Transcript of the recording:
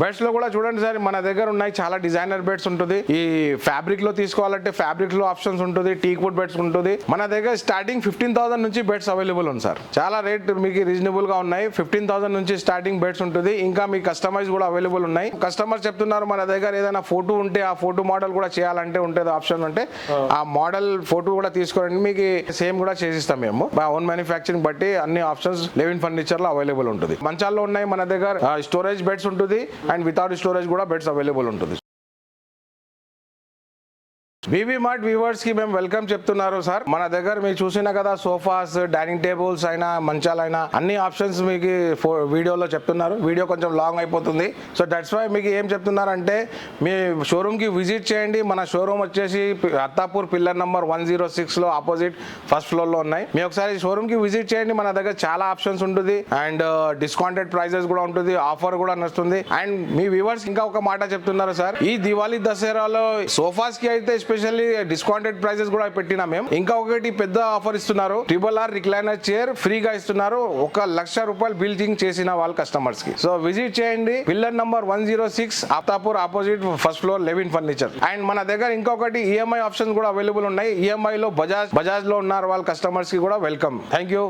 Beds లో కూడా చూడండి సార్, మన దగ్గర ఉన్నాయి చాలా డిజైనర్ బెడ్స్ ఉంటుంది. ఈ ఫ్యాబ్రిక్ లో తీసుకోవాలంటే ఫ్యాబ్రిక్ లో ఆప్షన్స్ ఉంటుంది, టీక్ వుడ్ బెడ్స్ ఉంటుంది. మన దగ్గర స్టార్టింగ్ 15,000 నుంచి బెడ్స్ అవైలబుల్ ఉంది సార్. చాలా రేట్ మీకు రీజనబుల్ గా ఉన్నాయి. 15,000 నుంచి స్టార్టింగ్ బెడ్స్ ఉంటుంది. ఇంకా మీ కస్టమైజ్ కూడా అవైలబుల్ ఉన్నాయి. కస్టమర్ చెప్తున్నారు మన దగ్గర ఏదైనా ఫోటో ఉంటే ఆ ఫోటో మోడల్ కూడా చేయాలంటే ఉంటుంది ఆప్షన్ అంటే ఆ మోడల్ ఫోటో కూడా తీసుకోండి, మీకు సేమ్ కూడా చేసిస్తాం మేము. ఓన్ మ్యానుఫ్యాక్చరింగ్ బట్టి అన్ని ఆప్షన్స్ లెవిన్ ఫర్నిచర్ లో అవైలబుల్ ఉంటుంది. మంచాల్లో ఉన్నాయి మన దగ్గర స్టోరేజ్ బెడ్స్ ఉంటుంది అండ్ వితౌట్ స్టోరేజ్ కూడా బెడ్స్ అవైలబుల్ ఉంటుంది. బీబీ మార్ట్ వ్యూవర్స్ కి మేము వెల్కమ్ చెప్తున్నారు సార్. మన దగ్గర మీరు చూసినా కదా, సోఫాస్, డైనింగ్ టేబుల్స్ అయినా మంచాలైనా అన్ని ఆప్షన్స్ మీకు వీడియోలో చెప్తున్నారు. వీడియో కొంచెం లాంగ్ అయిపోతుంది. సో దట్స్ వై మీకు ఏం చెప్తున్నారంటే మీ షోరూమ్ కి విజిట్ చేయండి. మన షోరూమ్ వచ్చేసి అత్తాపూర్ పిల్లర్ నంబర్ 106 లో ఆపోజిట్ ఫస్ట్ ఫ్లోర్ లో ఉన్నాయి. మీ ఒకసారి షోరూమ్ కి విజిట్ చేయండి. మన దగ్గర చాలా ఆప్షన్స్ ఉంటుంది అండ్ డిస్కౌంటెడ్ ప్రైజెస్ కూడా ఉంటుంది, ఆఫర్ కూడా నడుస్తుంది. అండ్ మీ వ్యూవర్స్ ఇంకా ఒక మాట చెప్తున్నారు సార్, ఈ దివాళీ దసరాలో సోఫాస్ కి అయితే స్పెషల్లీ డిస్కౌంటెడ్ ప్రైజెస్ కూడా పెట్టినా మేము. ఇంకా ఒకటి పెద్ద ఆఫర్ ఇస్తున్నారు, RRR రిక్లైనర్ చైర్ ఫ్రీగా ఇస్తున్నారు 1,00,000 రూపాయలు బిల్డింగ్ చేసిన వాళ్ళ కస్టమర్స్ కి. సో విజిట్ చేయండి. Pillar number 106 Attapur opposite first floor Levin furniture. And మన దగ్గర ఇంకొకటి ఈఎంఐ ఆప్షన్స్ కూడా అవైలబుల్ ఉన్నాయి. ఈఎంఐ లో బజాజ్ లో ఉన్నారు వాళ్ళ కస్టమర్స్ కి కూడా వెల్కమ్. Thank you.